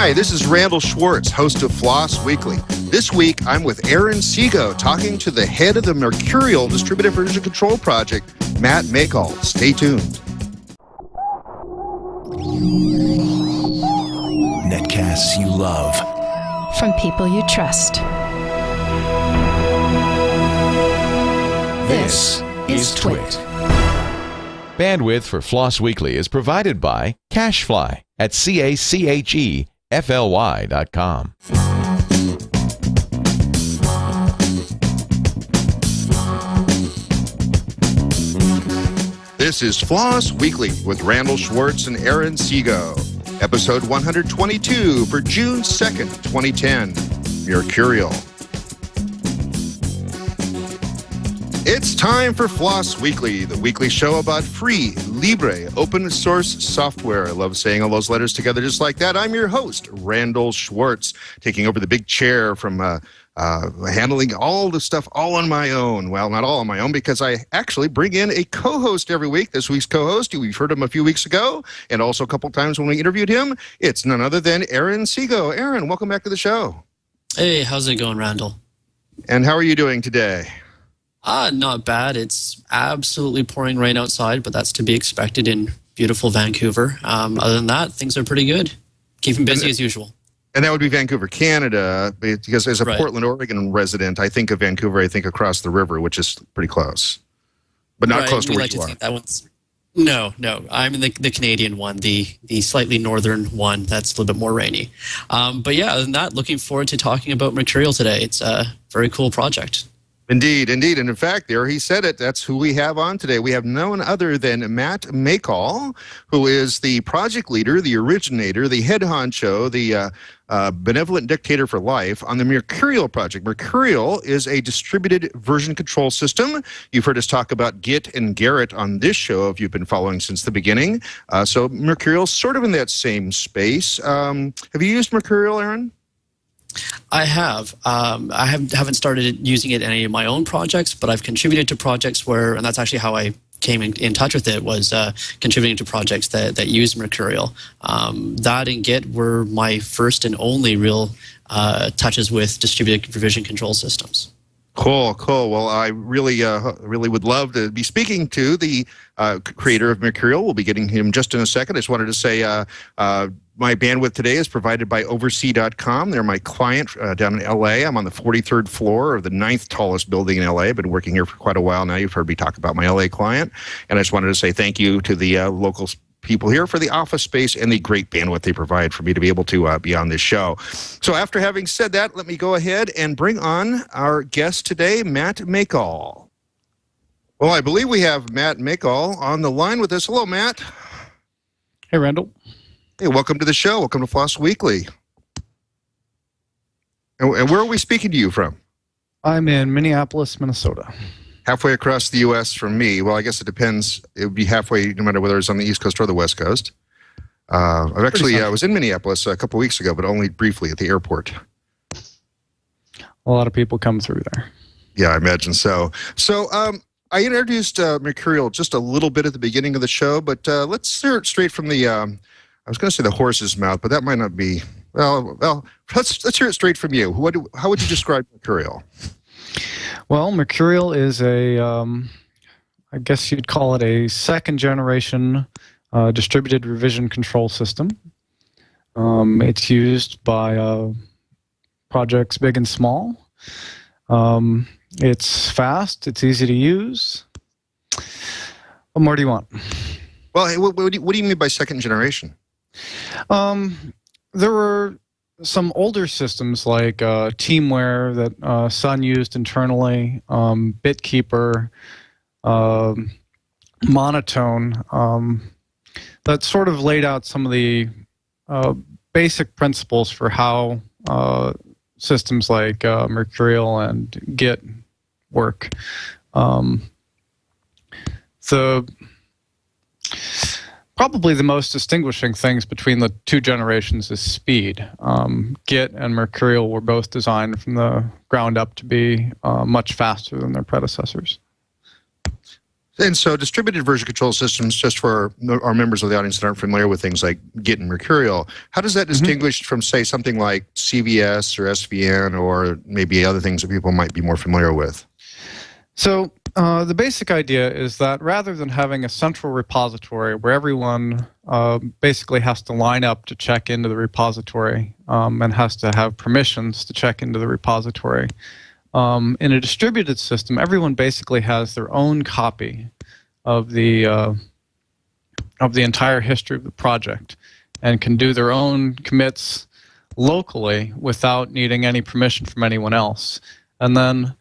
Hi, this is Randal Schwartz, host of FLOSS Weekly. This week, I'm with Aaron Seigo, talking to the head of the Mercurial Distributed Version Control Project, Matt Mackall. Stay tuned. Netcasts you love. From people you trust. This is Twit. Bandwidth for FLOSS Weekly is provided by Cachefly at CACHEFLY.com. This is FLOSS Weekly with Randal Schwartz and Aaron Seigo. Episode 122 for June 2nd, 2010. Mercurial. It's time for FLOSS Weekly, the weekly show about free, libre, open source software. I love saying all those letters together just like that. I'm your host, Randal Schwartz, taking over the big chair from handling all the stuff all on my own. Well, not all on my own, because I actually bring in a co-host every week. This week's co-host, we've heard him a few weeks ago, and also a couple times when we interviewed him. It's none other than Aaron Seigo. Aaron, welcome back to the show. Hey, how's it going, Randal? And how are you doing today? Not bad. It's absolutely pouring rain outside, but that's to be expected in beautiful Vancouver. Other than that, things are pretty good. Keeping busy as usual. And that would be Vancouver, Canada, because as a Portland, Oregon resident, I think of Vancouver, I think across the river, which is pretty close. But not close to where you are. That one's, no. I'm in the Canadian one, the slightly northern one that's a little bit more rainy. But yeah, other than that, looking forward to talking about Mercurial today. It's a very cool project. Indeed. And in fact, there he said it. That's who we have on today. We have none other than Matt Mackall, who is the project leader, the originator, the head honcho, the benevolent dictator for life on the Mercurial project. Mercurial is a distributed version control system. You've heard us talk about Git and Gerrit on this show if you've been following since the beginning. So Mercurial's sort of in that same space. Have you used Mercurial, Aaron? I have. I haven't started using it in any of my own projects, but I've contributed to projects where, and that's actually how I came in touch with it, was contributing to projects that use Mercurial. That and Git were my first and only real touches with distributed version control systems. Cool. Well, I really would love to be speaking to the creator of Mercurial. We'll be getting him just in a second. I just wanted to say my bandwidth today is provided by Oversight.com. They're my client down in LA. I'm on the 43rd floor of the 9th tallest building in LA. I've been working here for quite a while now. You've heard me talk about my LA client. And I just wanted to say thank you to the local people here for the office space and the great bandwidth they provide for me to be able to be on this show. So after having said that, let me go ahead and bring on our guest today, Matt Mackall. Well, I believe we have Matt Mackall on the line with us. Hello, Matt. Hey, Randal. Hey, welcome to the show. Welcome to FLOSS Weekly. And where are we speaking to you from? I'm in Minneapolis, Minnesota. Halfway across the U.S. from me. Well, I guess it depends. It would be halfway no matter whether it's on the East Coast or the West Coast. I was in Minneapolis a couple weeks ago, but only briefly at the airport. A lot of people come through there. Yeah, I imagine so. So I introduced Mercurial just a little bit at the beginning of the show, but let's hear it straight from the, I was going to say the horse's mouth, but that might not be, well, let's hear it straight from you. How would you describe Mercurial? Well, Mercurial is I guess you'd call it a second-generation distributed revision control system. It's used by projects big and small. It's fast. It's easy to use. What more do you want? Well, what do you mean by second generation? There were some older systems like Teamware that Sun used internally, BitKeeper, Monotone, that sort of laid out some of the basic principles for how systems like Mercurial and Git work. Probably the most distinguishing things between the two generations is speed. Git and Mercurial were both designed from the ground up to be much faster than their predecessors. And so distributed version control systems, just for our members of the audience that aren't familiar with things like Git and Mercurial, how does that distinguish from, say, something like CVS or SVN or maybe other things that people might be more familiar with? So the basic idea is that rather than having a central repository where everyone basically has to line up to check into the repository and has to have permissions to check into the repository, in a distributed system, everyone basically has their own copy of the entire history of the project and can do their own commits locally without needing any permission from anyone else. And then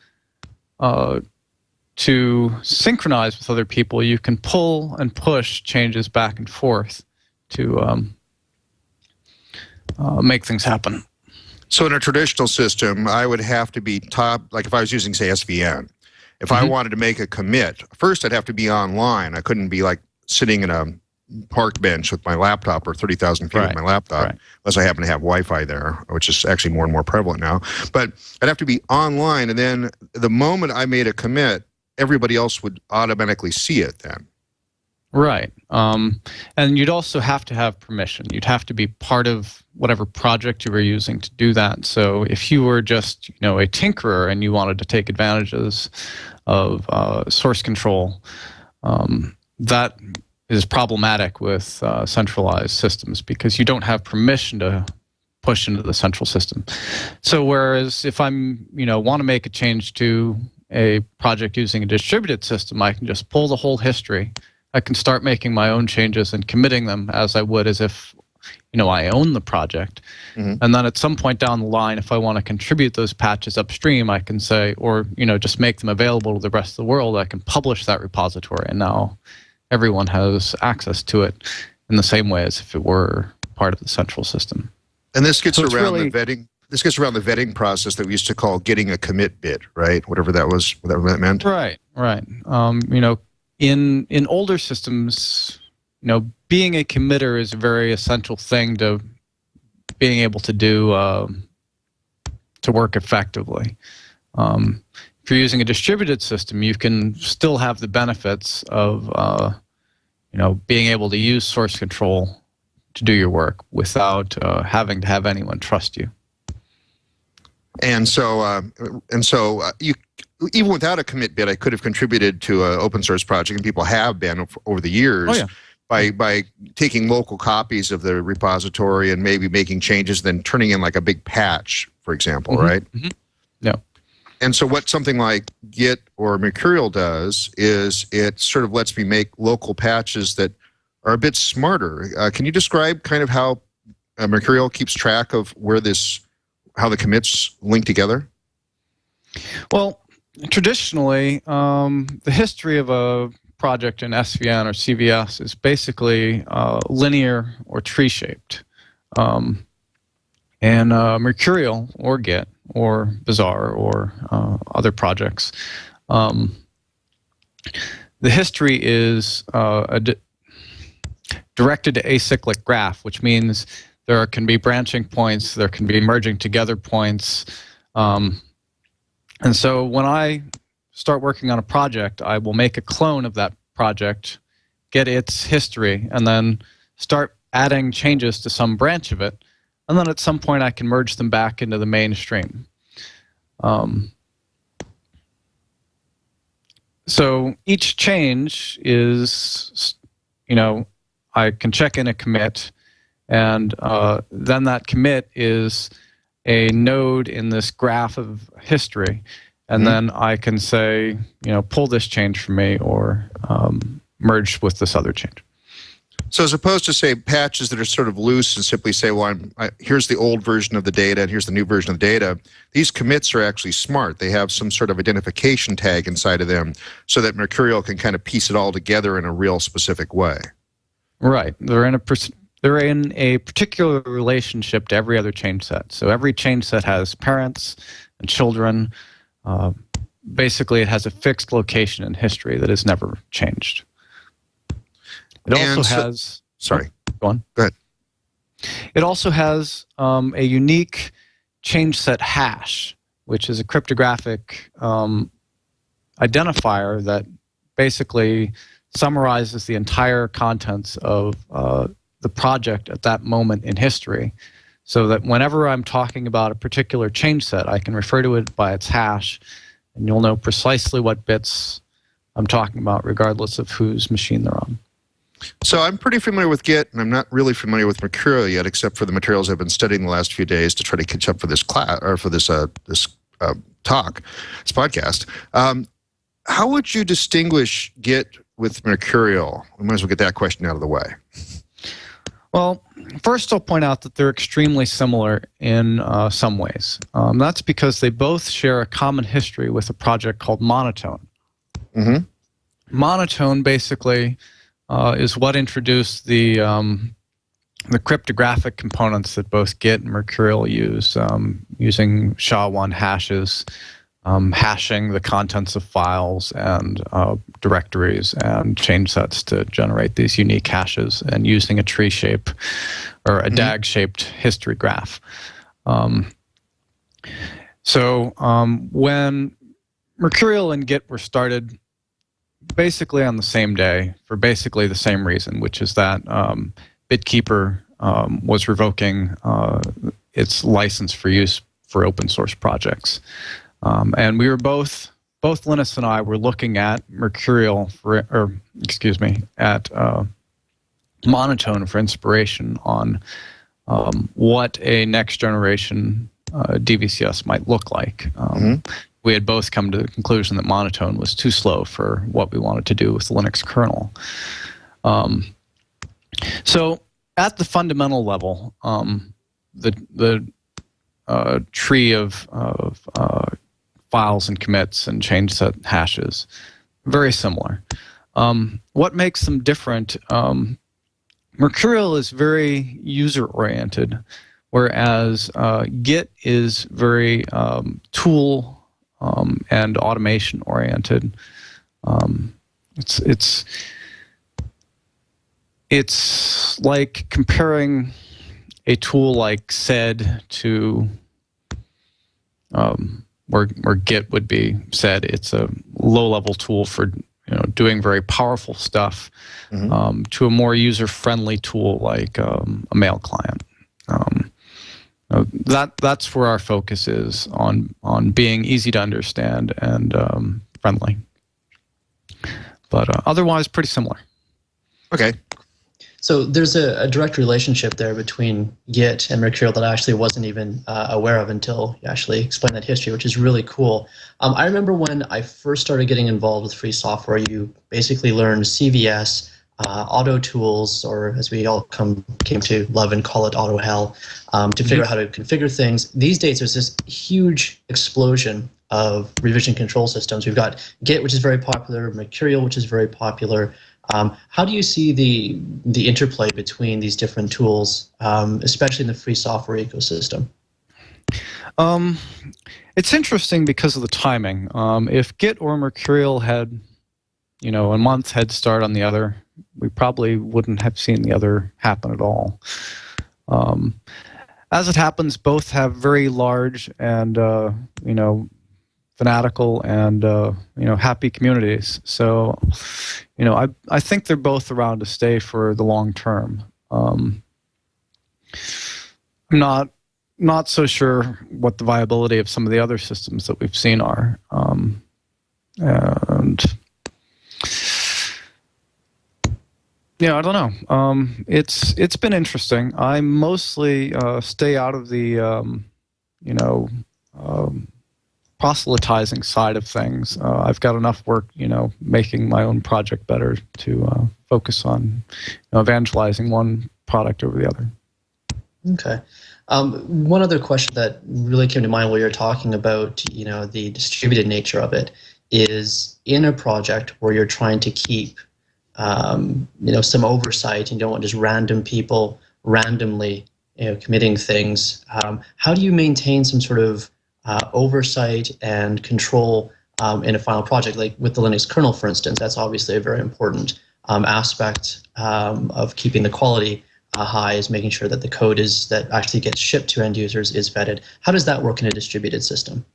to synchronize with other people, you can pull and push changes back and forth to make things happen. So in a traditional system, I would have to be like if I was using, say, SVN, if I wanted to make a commit, first I'd have to be online. I couldn't be like sitting in a park bench with my laptop or 30,000 feet with my laptop, unless I happen to have Wi-Fi there, which is actually more and more prevalent now. But I'd have to be online, and then the moment I made a commit, everybody else would automatically see it then. Right. And you'd also have to have permission. You'd have to be part of whatever project you were using to do that. So if you were just, a tinkerer and you wanted to take advantages of source control, that is problematic with centralized systems because you don't have permission to push into the central system. So whereas if I'm, want to make a change to a project using a distributed system, I can just pull the whole history. I can start making my own changes and committing them as I would as if, I own the project. And then at some point down the line, if I want to contribute those patches upstream, I can say, or, just make them available to the rest of the world, I can publish that repository. And now everyone has access to it in the same way as if it were part of the central system. And this gets around the vetting. This gets around the vetting process that we used to call getting a commit bit, right? Whatever that was, whatever that meant. Right. In older systems, being a committer is a very essential thing to being able to do to work effectively. If you're using a distributed system, you can still have the benefits of being able to use source control to do your work without having to have anyone trust you. And so you, even without a commit bit, I could have contributed to an open source project, and people have been over the years by taking local copies of the repository and maybe making changes, then turning in like a big patch, for example, right? Yeah. And so what something like Git or Mercurial does is it sort of lets me make local patches that are a bit smarter. Can you describe kind of how Mercurial keeps track of where how the commits link together? Well, traditionally, the history of a project in SVN or CVS is basically linear or tree-shaped. And Mercurial or Git or Bazaar or other projects, the history is directed to acyclic graph, which means there can be branching points, there can be merging together points. And so when I start working on a project, I will make a clone of that project, get its history, and then start adding changes to some branch of it. And then at some point I can merge them back into the mainstream. So each change is, I can check in a commit, and then that commit is a node in this graph of history. And then I can say, pull this change for me or merge with this other change. So as opposed to, say, patches that are sort of loose and simply say, well, here's the old version of the data and here's the new version of the data, these commits are actually smart. They have some sort of identification tag inside of them so that Mercurial can kind of piece it all together in a real specific way. Right. They're in a particular relationship to every other change set. So every change set has parents and children. Basically, it has a fixed location in history that is never changed. It also has... Sorry. Go on. Go ahead. It also has a unique change set hash, which is a cryptographic identifier that basically summarizes the entire contents of the project at that moment in history, so that whenever I'm talking about a particular change set, I can refer to it by its hash, and you'll know precisely what bits I'm talking about, regardless of whose machine they're on. So I'm pretty familiar with Git, and I'm not really familiar with Mercurial yet, except for the materials I've been studying the last few days to try to catch up for this class or for this talk, this podcast. How would you distinguish Git with Mercurial? We might as well get that question out of the way. Well, first I'll point out that they're extremely similar in some ways. That's because they both share a common history with a project called Monotone. Mm-hmm. Monotone basically is what introduced the cryptographic components that both Git and Mercurial use, using SHA-1 hashes, hashing the contents of files and directories and change sets to generate these unique hashes, and using a tree shape or a DAG-shaped history graph. So when Mercurial and Git were started basically on the same day for basically the same reason, which is that BitKeeper was revoking its license for use for open source projects. And we were both Linus and I were looking at Mercurial at Monotone for inspiration on what a next generation DVCS might look like. We had both come to the conclusion that Monotone was too slow for what we wanted to do with the Linux kernel. So at the fundamental level, the tree of files and commits and change set hashes, very similar. What makes them different? Mercurial is very user-oriented, whereas Git is very tool and automation-oriented. It's like comparing a tool like sed to where Git would be sed. It's a low-level tool for doing very powerful stuff, to a more user-friendly tool like a mail client. That's where our focus is, on being easy to understand and friendly. But otherwise, pretty similar. Okay. So there's a direct relationship there between Git and Mercurial that I actually wasn't even aware of until you actually explained that history, which is really cool. I remember when I first started getting involved with free software, you basically learned CVS, auto tools, or as we all came to love and call it auto hell, to figure out how to configure things. These days, there's this huge explosion of revision control systems. We've got Git, which is very popular, Mercurial, which is very popular. How do you see the interplay between these different tools, especially in the free software ecosystem? It's interesting because of the timing. If Git or Mercurial had, a month head start on the other, we probably wouldn't have seen the other happen at all. As it happens, both have very large and fanatical and happy communities. So, I think they're both around to stay for the long term. I'm not so sure what the viability of some of the other systems that we've seen are, and I don't know. It's been interesting. I mostly stay out of the proselytizing side of things. I've got enough work, making my own project better to focus on evangelizing one product over the other. Okay. One other question that really came to mind while you're talking about, the distributed nature of it, is in a project where you're trying to keep, some oversight, and you don't want just random people randomly, committing things. How do you maintain some sort of oversight and control in a final project, like with the Linux kernel, for instance? That's obviously a very important aspect of keeping the quality high, is making sure that the code that actually gets shipped to end users is vetted. How does that work in a distributed system?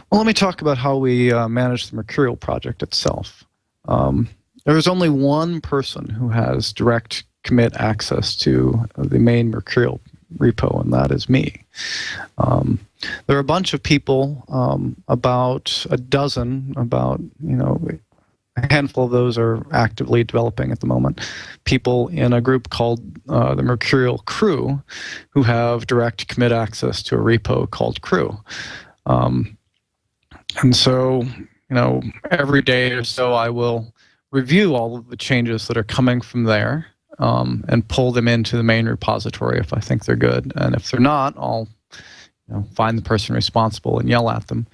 Well, let me talk about how we manage the Mercurial project itself. There is only one person who has direct commit access to the main Mercurial repo, and that is me. There are a bunch of people, about a dozen, a handful of those are actively developing at the moment. People in a group called the Mercurial Crew, who have direct commit access to a repo called Crew. And so, every day or so I will review all of the changes that are coming from there, and pull them into the main repository if I think they're good. And if they're not, I'll find the person responsible and yell at them.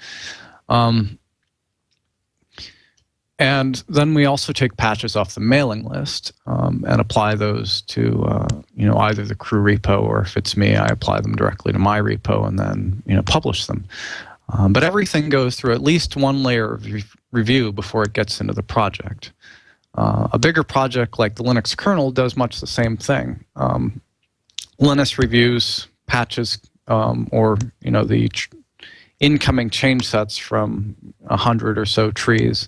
And then we also take patches off the mailing list, and apply those to either the Crew repo, or if it's me, I apply them directly to my repo and then publish them. But everything goes through at least one layer of review before it gets into the project. A bigger project like the Linux kernel does much the same thing. Linus reviews patches, or the incoming change sets from 100 or so trees,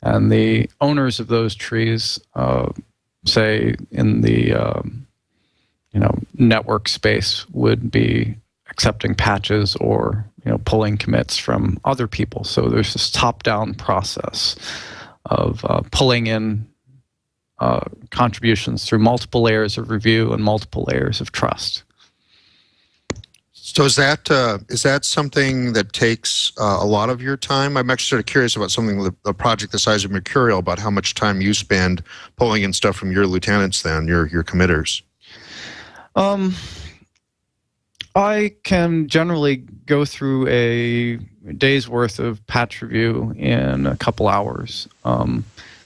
and the owners of those trees, say in the network space, would be accepting patches or pulling commits from other people. So there's this top-down process of pulling in contributions through multiple layers of review and multiple layers of trust. So is that something that takes a lot of your time? I'm actually sort of curious about something with a project the size of Mercurial, about how much time you spend pulling in stuff from your lieutenants, then your committers. I can generally go through a day's worth of patch review in a couple hours.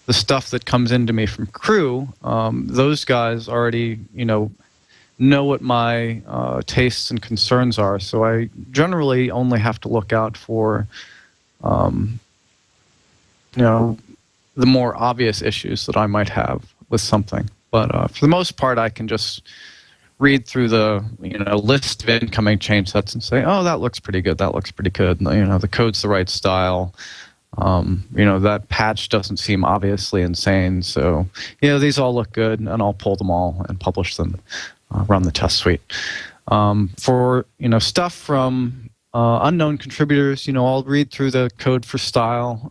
The stuff that comes into me from Crew, those guys already, know what my tastes and concerns are. So I generally only have to look out for, the more obvious issues that I might have with something. But for the most part, I can just read through the list of incoming change sets and say, oh, that looks pretty good. That looks pretty good. The code's the right style. That patch doesn't seem obviously insane. So, these all look good, and I'll pull them all and publish them, run the test suite. For, stuff from unknown contributors, I'll read through the code for style,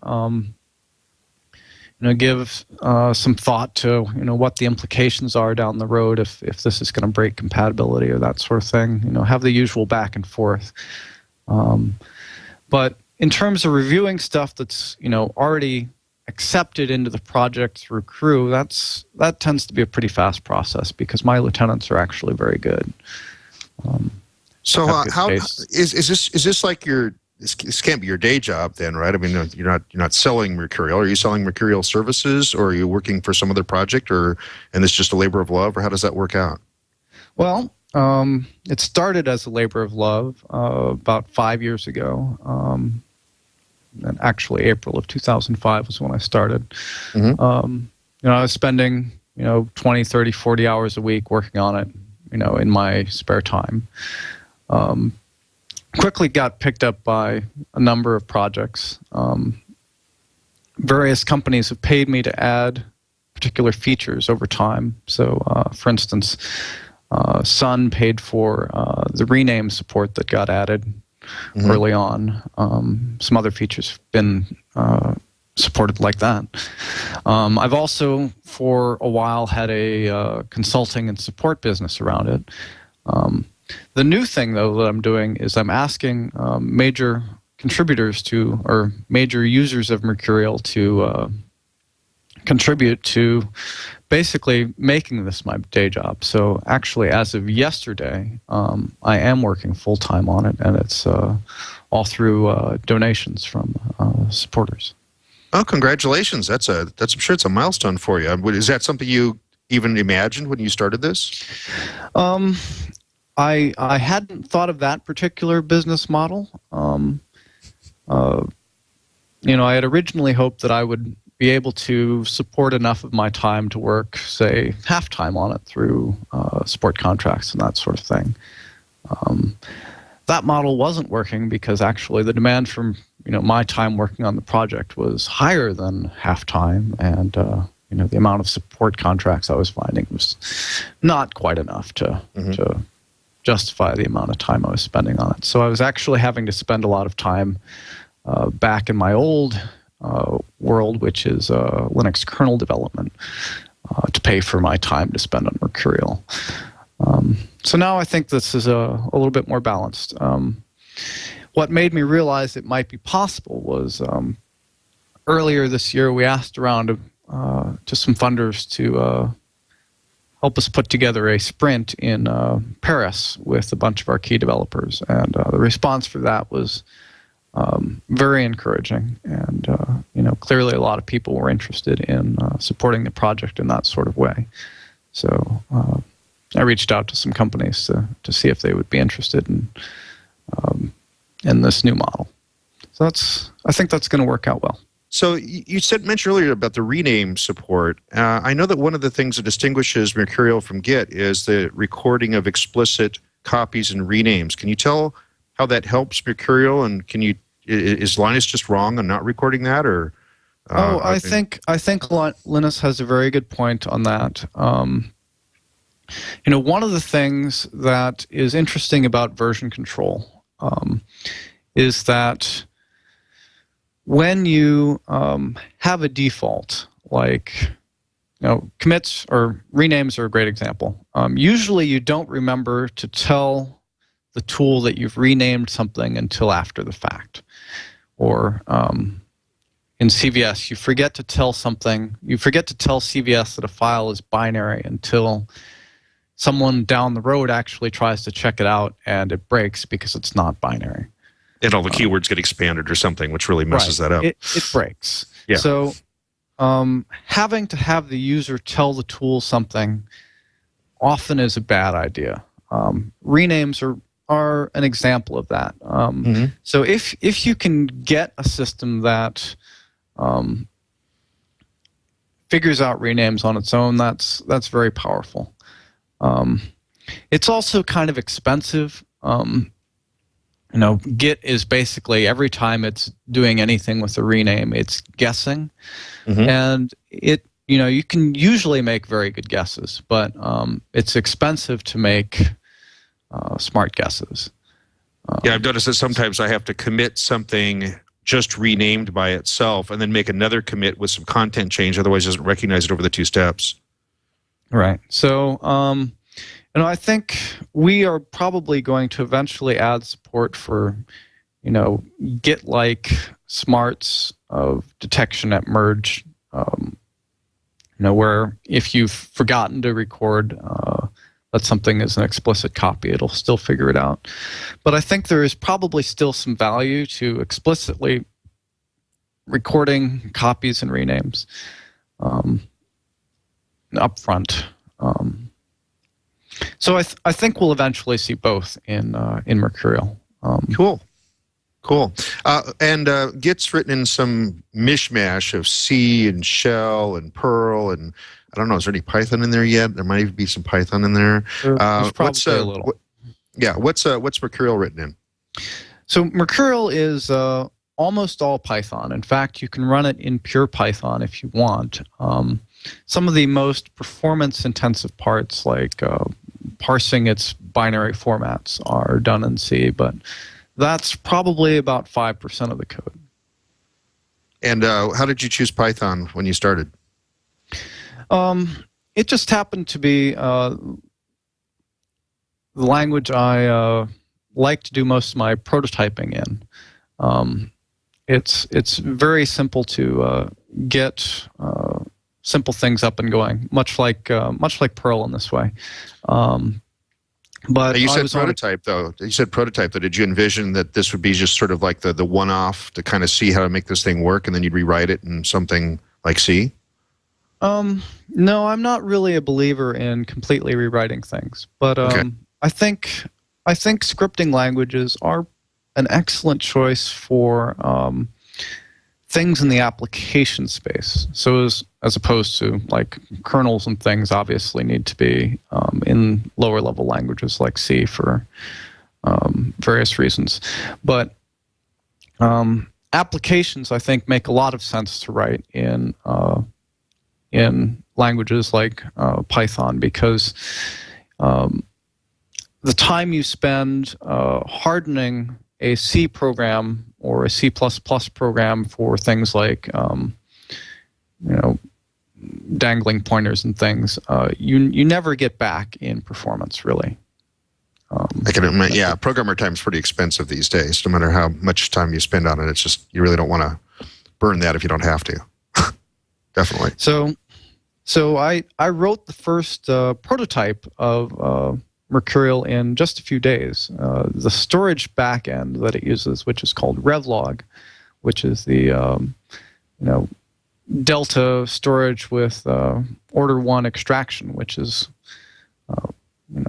give some thought to, what the implications are down the road if this is going to break compatibility or that sort of thing. Have the usual back and forth. But in terms of reviewing stuff that's, already accepted into the project through Crew, that tends to be a pretty fast process because my lieutenants are actually very good. So how is this like this can't be your day job then, right? I mean, you're not selling Mercurial. Are you selling Mercurial services, or are you working for some other project, and it's just a labor of love, or how does that work out? Well, it started as a labor of love about 5 years ago. And actually, April of 2005 was when I started. Mm-hmm. I was spending 20, 30, 40 hours a week working on it, in my spare time. Quickly got picked up by a number of projects. Various companies have paid me to add particular features over time. So, for instance, Sun paid for the rename support that got added early on. Some other features have been supported like that. I've also, for a while, had a consulting and support business around it. The new thing, though, that I'm doing is I'm asking major contributors or major users of Mercurial to contribute to basically making this my day job. So actually, as of yesterday, I am working full-time on it, and it's all through donations from supporters. Oh, congratulations. I'm sure it's a milestone for you. Is that something you even imagined when you started this? I hadn't thought of that particular business model. I had originally hoped that I would be able to support enough of my time to work, say, half-time on it through support contracts and that sort of thing. That model wasn't working because actually the demand from my time working on the project was higher than half time, and the amount of support contracts I was finding was not quite enough to justify the amount of time I was spending on it. So I was actually having to spend a lot of time back in my old world, which is Linux kernel development, to pay for my time to spend on Mercurial. So now I think this is a little bit more balanced. What made me realize it might be possible was earlier this year we asked around to some funders to help us put together a sprint in Paris with a bunch of our key developers, and the response for that was very encouraging, and clearly a lot of people were interested in supporting the project in that sort of way. So I reached out to some companies to see if they would be interested in this new model. So I think that's going to work out well. So you mentioned earlier about the rename support. I know that one of the things that distinguishes Mercurial from Git is the recording of explicit copies and renames. Can you tell how that helps Mercurial, and is Linus just wrong on not recording that, or? I think Linus has a very good point on that. One of the things that is interesting about version control is that when you have a default, like commits or renames are a great example. Usually you don't remember to tell the tool that you've renamed something until after the fact. Or in CVS, you forget to tell CVS that a file is binary until someone down the road actually tries to check it out and it breaks because it's not binary. And all the keywords get expanded or something, which really messes that up. It breaks. Yeah. So having to have the user tell the tool something often is a bad idea. Renames are an example of that. So if you can get a system that figures out renames on its own, that's very powerful. It's also kind of expensive. Git is basically every time it's doing anything with a rename, it's guessing, and you can usually make very good guesses, but it's expensive to make smart guesses. Yeah, I've noticed that sometimes I have to commit something just renamed by itself and then make another commit with some content change, otherwise it doesn't recognize it over the two steps. Right. So, I think we are probably going to eventually add support for, Git-like smarts of detection at merge, where if you've forgotten to record that something is an explicit copy, it'll still figure it out. But I think there is probably still some value to explicitly recording copies and renames up front. So I think we'll eventually see both in Mercurial. Cool. And Git's written in some mishmash of C and Shell and Perl, and I don't know, is there any Python in there yet? There might even be some Python in there. There's probably a little. What's Mercurial written in? So Mercurial is almost all Python. In fact, you can run it in pure Python if you want. Some of the most performance-intensive parts, like parsing its binary formats, are done in C, but that's probably about 5% of the code. And how did you choose Python when you started? It just happened to be the language I like to do most of my prototyping in. It's very simple to get simple things up and going, much like Perl in this way. But you said prototype, though. You said prototype, though. Did you envision that this would be just sort of like the one-off to kind of see how to make this thing work, and then you'd rewrite it in something like C? No, I'm not really a believer in completely rewriting things. But Okay. I think scripting languages are an excellent choice for things in the application space. So as opposed to like kernels and things obviously need to be in lower level languages like C for various reasons. But applications, I think, make a lot of sense to write in languages like Python, because the time you spend hardening a C program or a C++ program for things like dangling pointers and things, you never get back in performance, really. I can admit, yeah, programmer time is pretty expensive these days. No matter how much time you spend on it, it's just you really don't want to burn that if you don't have to. Definitely. So I wrote the first prototype of Mercurial in just a few days. The storage backend that it uses, which is called Revlog, which is the Delta storage with order 1 extraction, which is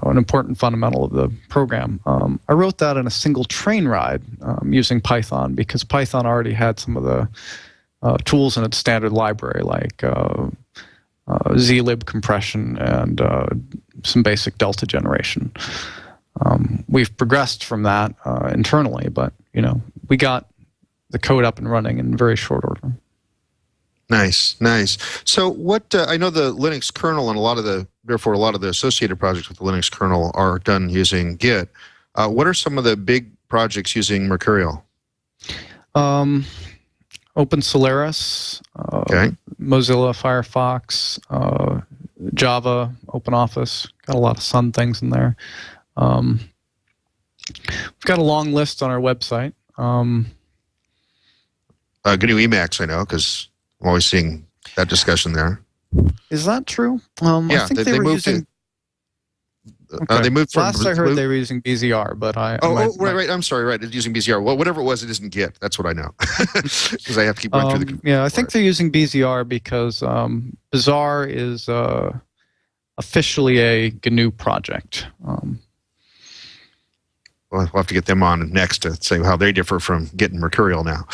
an important fundamental of the program. I wrote that in a single train ride using Python, because Python already had some of the tools in its standard library, like zlib compression and some basic delta generation. We've progressed from that internally, but we got the code up and running in very short order. Nice, nice. So what I know the Linux kernel and therefore a lot of the associated projects with the Linux kernel are done using Git. What are some of the big projects using Mercurial? Open Solaris, okay. Mozilla Firefox, Java, OpenOffice. Got a lot of Sun things in there. We've got a long list on our website. GNU Emacs, I know, because I'm always seeing that discussion there. Is that true? Yeah, I think they were using. They moved from. Last I heard they were using BZR, but right. I'm sorry. Right, it's using BZR. Well, whatever it was, it isn't Git. That's what I know, because I have to keep going through the. Yeah, I think they're using BZR because Bazaar is officially a GNU project. Well, we'll have to get them on next to say how they differ from Git and Mercurial now.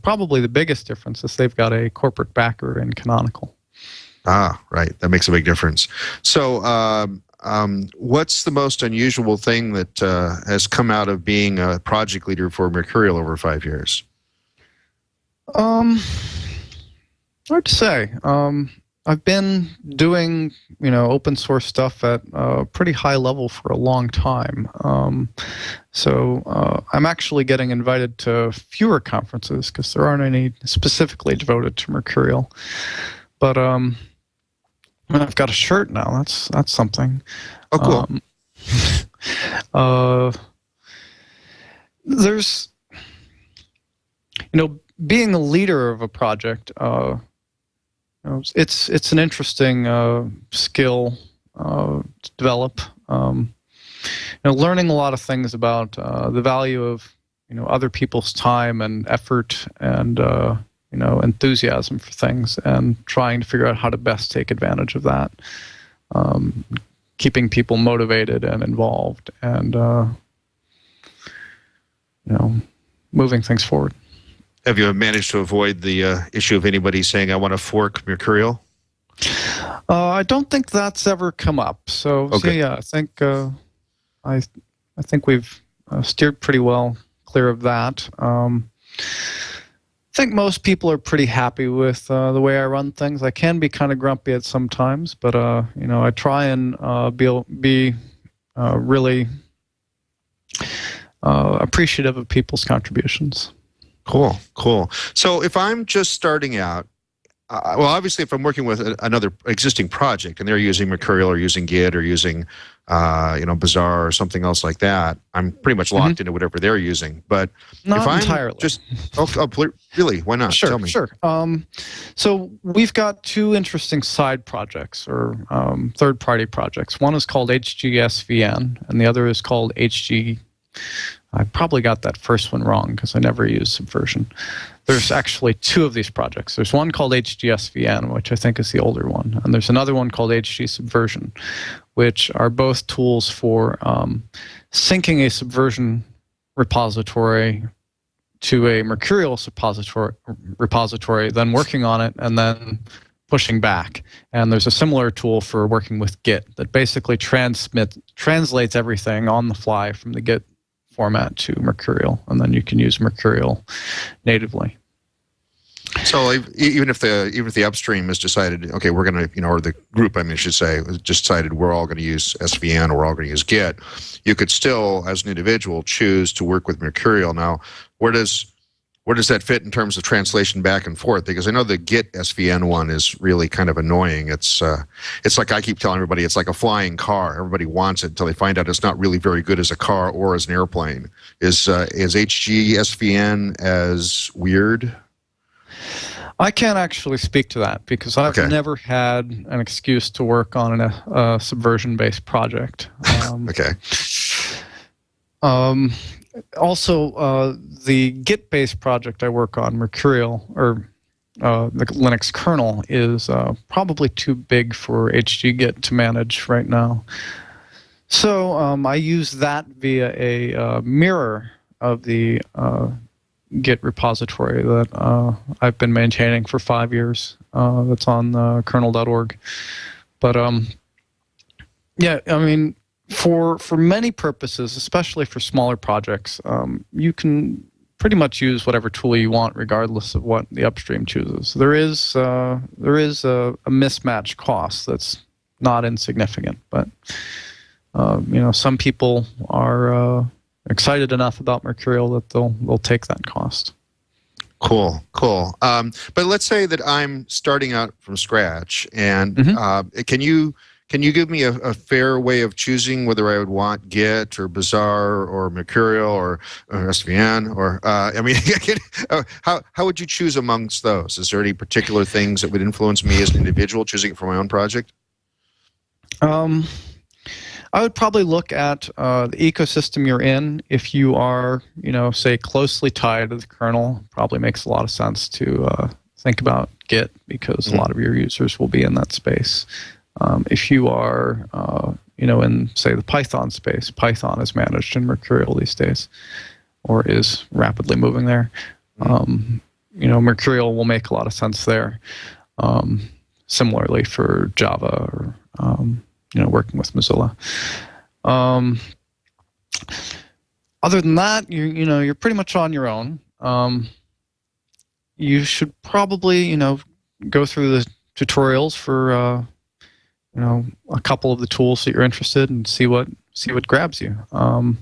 Probably the biggest difference is they've got a corporate backer in Canonical. Ah, right. That makes a big difference. So what's the most unusual thing that has come out of being a project leader for Mercurial over 5 years? Hard to say. I've been doing, open source stuff at a pretty high level for a long time. So I'm actually getting invited to fewer conferences because there aren't any specifically devoted to Mercurial. But I've got a shirt now. That's something. Oh, cool. There's, being a leader of a project. It's an interesting skill to develop. Learning a lot of things about the value of other people's time and effort and enthusiasm for things, and trying to figure out how to best take advantage of that. Keeping people motivated and involved, and moving things forward. Have you managed to avoid the issue of anybody saying, I want to fork Mercurial? I don't think that's ever come up. So yeah, I think we've steered pretty well clear of that. I think most people are pretty happy with the way I run things. I can be kind of grumpy at some times, but I try and be really appreciative of people's contributions. Cool, cool. So if I'm just starting out, well, obviously if I'm working with another existing project and they're using Mercurial or using Git or using, Bazaar or something else like that, I'm pretty much locked into whatever they're using. But not if I'm entirely. Really, why not? Sure, Tell me. Sure. So we've got two interesting side projects or third-party projects. One is called HGSVN, and the other is called HG. I probably got that first one wrong because I never used Subversion. There's actually two of these projects. There's one called HGSVN, which I think is the older one, and there's another one called HG Subversion, which are both tools for syncing a Subversion repository to a Mercurial repository, then working on it, and then pushing back. And there's a similar tool for working with Git that basically translates everything on the fly from the Git format to Mercurial, and then you can use Mercurial natively. So even if the upstream has decided, okay, we're going to, or the group, I should say, just decided we're all going to use SVN or we're all going to use Git, you could still, as an individual, choose to work with Mercurial. Now, where does that fit in terms of translation back and forth? Because I know the Git SVN one is really kind of annoying. It's like I keep telling everybody, it's like a flying car. Everybody wants it until they find out it's not really very good as a car or as an airplane. Is HG SVN as weird? I can't actually speak to that because I've never had an excuse to work on a Subversion-based project. Okay. Also, the Git-based project I work on, Mercurial, or the Linux kernel, is probably too big for HGGit to manage right now. So I use that via a mirror of the Git repository that I've been maintaining for 5 years. That's on kernel.org. But yeah, I mean, for many purposes, especially for smaller projects, you can pretty much use whatever tool you want, regardless of what the upstream chooses. There is a mismatch cost that's not insignificant, but some people are excited enough about Mercurial that they'll take that cost. Cool. But let's say that I'm starting out from scratch, and can you give me a fair way of choosing whether I would want Git or Bazaar or Mercurial or SVN or how would you choose amongst those? Is there any particular things that would influence me as an individual choosing it for my own project? I would probably look at the ecosystem you're in. If you are, say, closely tied to the kernel, probably makes a lot of sense to think about Git because a lot of your users will be in that space. If you are, in, say, the Python space, Python is managed in Mercurial these days, or is rapidly moving there. Mercurial will make a lot of sense there. Similarly for Java or working with Mozilla. Other than that, you're pretty much on your own. You should probably go through the tutorials for a couple of the tools that you're interested in and see what grabs you. I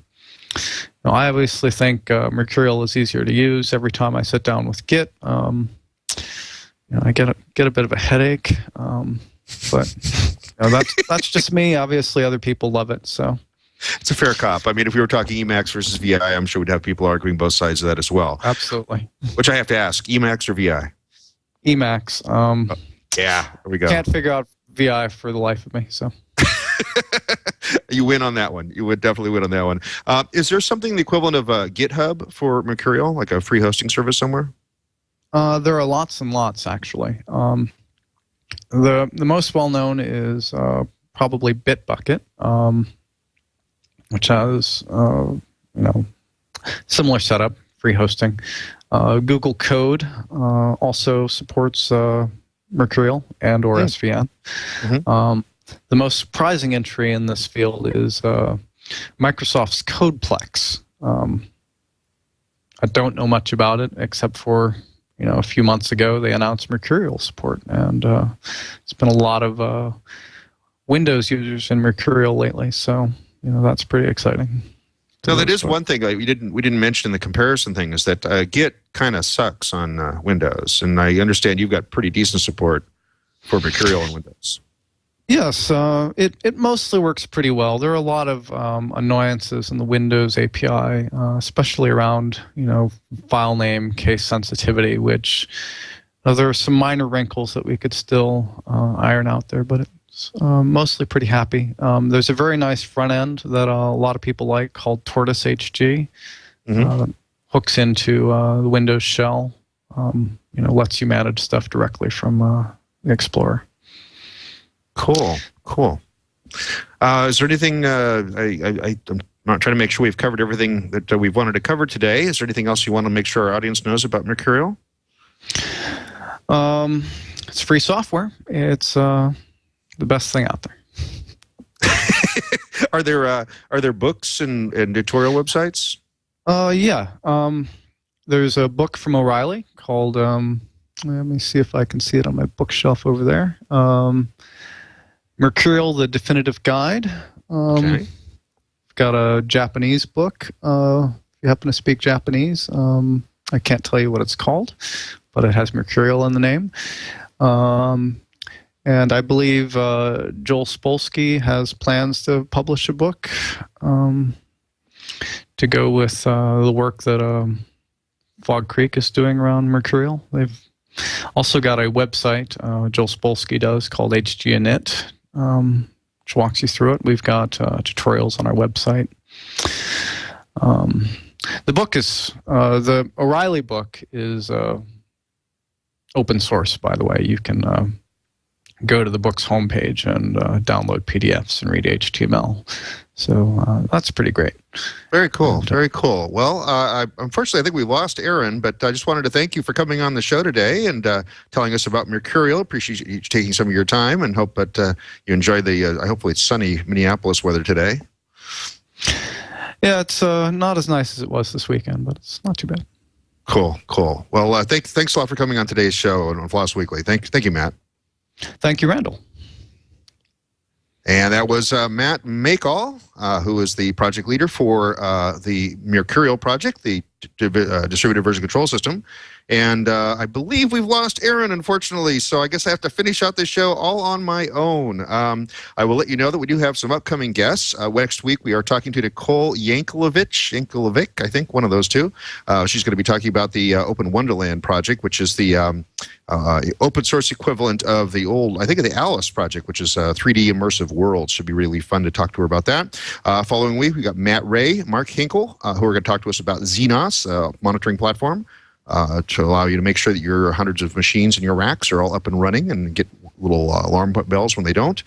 obviously think Mercurial is easier to use. Every time I sit down with Git, I get a bit of a headache. But that's just me. Obviously, other people love it. So it's a fair cop. I mean, if we were talking Emacs versus VI, I'm sure we'd have people arguing both sides of that as well. Absolutely. Which I have to ask: Emacs or VI? Emacs. Yeah, there we go. Can't figure out VI for the life of me. So you win on that one. You would definitely win on that one. Is there something the equivalent of GitHub for Mercurial, like a free hosting service somewhere? There are lots and lots, actually. The most well-known is probably Bitbucket, which has similar setup, free hosting. Google Code also supports Mercurial and or SVN. The most surprising entry in this field is Microsoft's CodePlex. I don't know much about it except for a few months ago, they announced Mercurial support, and it's been a lot of Windows users in Mercurial lately. So, that's pretty exciting. So that is one thing we didn't mention in the comparison thing is that Git kind of sucks on Windows, and I understand you've got pretty decent support for Mercurial on Windows. Yes, it mostly works pretty well. There are a lot of annoyances in the Windows API, especially around file name case sensitivity, which there are some minor wrinkles that we could still iron out there, but it's mostly pretty happy. There's a very nice front end that a lot of people like called Tortoise HG. That hooks into the Windows shell. Lets you manage stuff directly from the Explorer. Cool. Is there anything, I'm not trying to make sure we've covered everything that we've wanted to cover today. Is there anything else you want to make sure our audience knows about Mercurial? It's free software. It's the best thing out there. Are there books and tutorial websites? Yeah. There's a book from O'Reilly called, let me see if I can see it on my bookshelf over there. Mercurial, the Definitive Guide. Okay. Got a Japanese book. If you happen to speak Japanese, I can't tell you what it's called, but it has Mercurial in the name. And I believe Joel Spolsky has plans to publish a book to go with the work that Fog Creek is doing around Mercurial. They've also got a website Joel Spolsky does called HGInit, which walks you through it. We've got tutorials on our website. The book is, the O'Reilly book is open source, by the way. You can go to the book's homepage and download PDFs and read HTML. So that's pretty great. Very cool. Very cool. Well, unfortunately, I think we lost Aaron, but I just wanted to thank you for coming on the show today and telling us about Mercurial. Appreciate you taking some of your time and hope that you enjoy the, hopefully it's sunny Minneapolis weather today. Yeah, it's not as nice as it was this weekend, but it's not too bad. Cool, cool. Well, thanks a lot for coming on today's show on FLOSS Weekly. Thank you, Matt. Thank you, Randal. And that was Matt Mackall, who is the project leader for the Mercurial project, the distributed version control system. And I believe we've lost Aaron, unfortunately, so I guess I have to finish out this show all on my own. I will let you know that we do have some upcoming guests. Next week, we are talking to Nicole Yankovic, I think, one of those two. She's going to be talking about the Open Wonderland project, which is the open source equivalent of the old, I think, of the Alice project, which is 3D immersive worlds. Should be really fun to talk to her about that. Following week, we got Matt Ray, Mark Hinkle, who are going to talk to us about Xenos, monitoring platform, to allow you to make sure that your hundreds of machines in your racks are all up and running and get little alarm bells when they don't.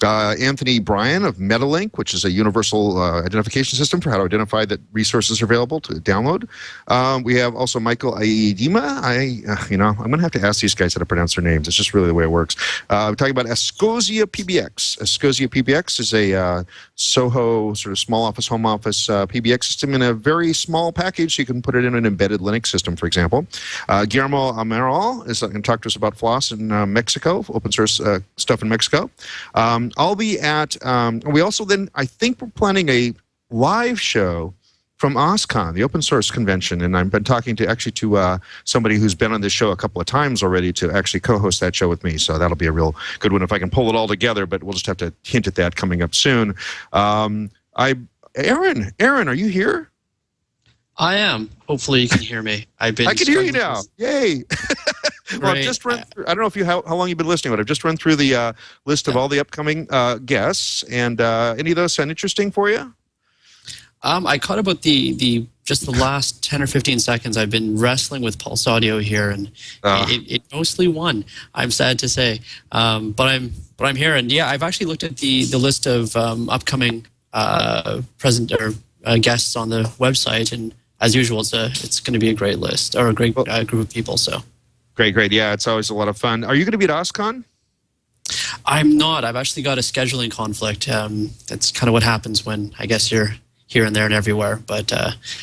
Anthony Bryan of Metalink, which is a universal identification system for how to identify that resources are available to download. We have also Michael Aidima. I'm going to have to ask these guys how to pronounce their names. It's just really the way it works. We're talking about Escosia PBX. Escosia PBX is a Soho sort of small office, home office PBX system in a very small package. So you can put it in an embedded Linux system, for example. Guillermo Amaral is going to talk to us about FLOSS in Mexico, open source stuff in Mexico. I'll be at, we also then, I think we're planning a live show from OSCON, the open source convention, and I've been talking to somebody who's been on this show a couple of times already to actually co-host that show with me, so that'll be a real good one if I can pull it all together, but we'll just have to hint at that coming up soon. Aaron, are you here? I am. Hopefully you can hear me. I can hear you now. Yay. Well, I've just run through, I don't know how long you've been listening, but I've just run through the list of all the upcoming guests, and any of those sound interesting for you? I caught about just the last 10 or 15 seconds. I've been wrestling with Pulse Audio here, and it mostly won, I'm sad to say. But I'm here, and yeah, I've actually looked at the list of upcoming guests on the website, and as usual, it's going to be a great list, or a great group of people. So great. Yeah, it's always a lot of fun. Are you going to be at OSCON? I'm not. I've actually got a scheduling conflict. That's kind of what happens when I guess you're here and there and everywhere. But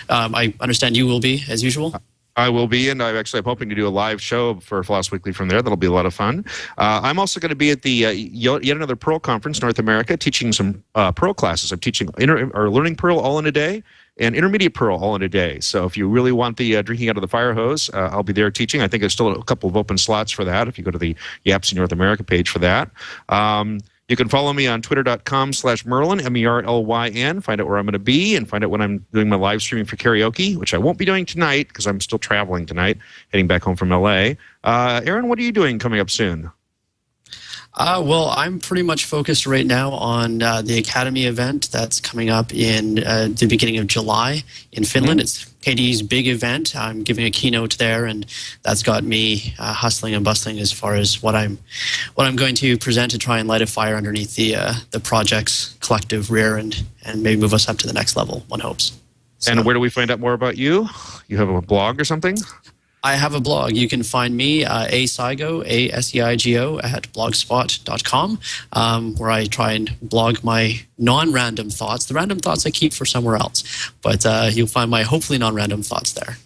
I understand you will be, as usual. I will be, and I'm hoping to do a live show for FLOSS Weekly from there. That'll be a lot of fun. I'm also going to be at the yet another Perl conference, North America, teaching some Perl classes. I'm teaching learning Perl all in a day and intermediate Perl all in a day. So if you really want the drinking out of the fire hose, I'll be there teaching. I think there's still a couple of open slots for that if you go to the YAPC North America page for that. You can follow me on twitter.com/Merlin, MERLYN, find out where I'm going to be, and find out when I'm doing my live streaming for karaoke, which I won't be doing tonight because I'm still traveling tonight, heading back home from LA. Aaron, what are you doing coming up soon? Well, I'm pretty much focused right now on the Academy event that's coming up in the beginning of July in Finland. It's KDE's big event. I'm giving a keynote there, and that's got me hustling and bustling as far as what I'm going to present to try and light a fire underneath the project's collective rear and maybe move us up to the next level, one hopes. So, and where do we find out more about you? You have a blog or something? I have a blog. You can find me, Seigo, Seigo, at blogspot.com, where I try and blog my non-random thoughts, the random thoughts I keep for somewhere else. But you'll find my hopefully non-random thoughts there.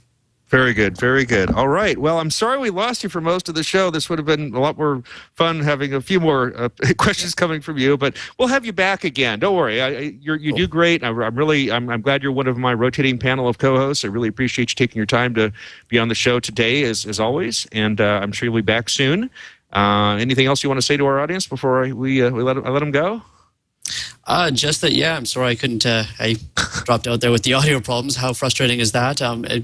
Very good, very good. All right. Well, I'm sorry we lost you for most of the show. This would have been a lot more fun having a few more questions coming from you, but we'll have you back again. Don't worry. You do great. I'm glad you're one of my rotating panel of co-hosts. I really appreciate you taking your time to be on the show today, as always, and I'm sure you'll be back soon. Anything else you want to say to our audience before I let them go? Just that, yeah, I'm sorry I couldn't, I dropped out there with the audio problems. How frustrating is that?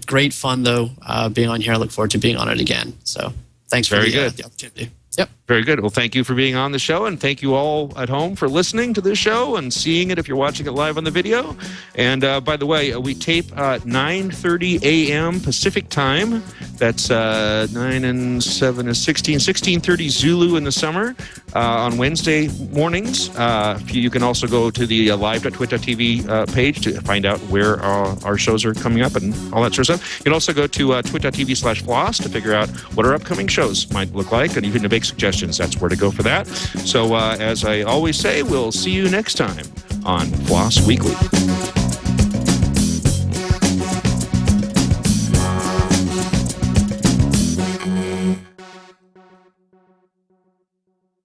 Great fun, though, being on here. I look forward to being on it again. So thanks for the opportunity. Yep. Very good. Well, thank you for being on the show, and thank you all at home for listening to this show and seeing it if you're watching it live on the video. And by the way, we tape 9:30 a.m. Pacific time. That's 9 and 7 is 16:30 Zulu in the summer on Wednesday mornings. You can also go to the live.twit.tv page to find out where our shows are coming up and all that sort of stuff. You can also go to twit.tv/floss to figure out what our upcoming shows might look like, and even to make suggestions. That's where to go for that. So as I always say, we'll see you next time on Floss Weekly.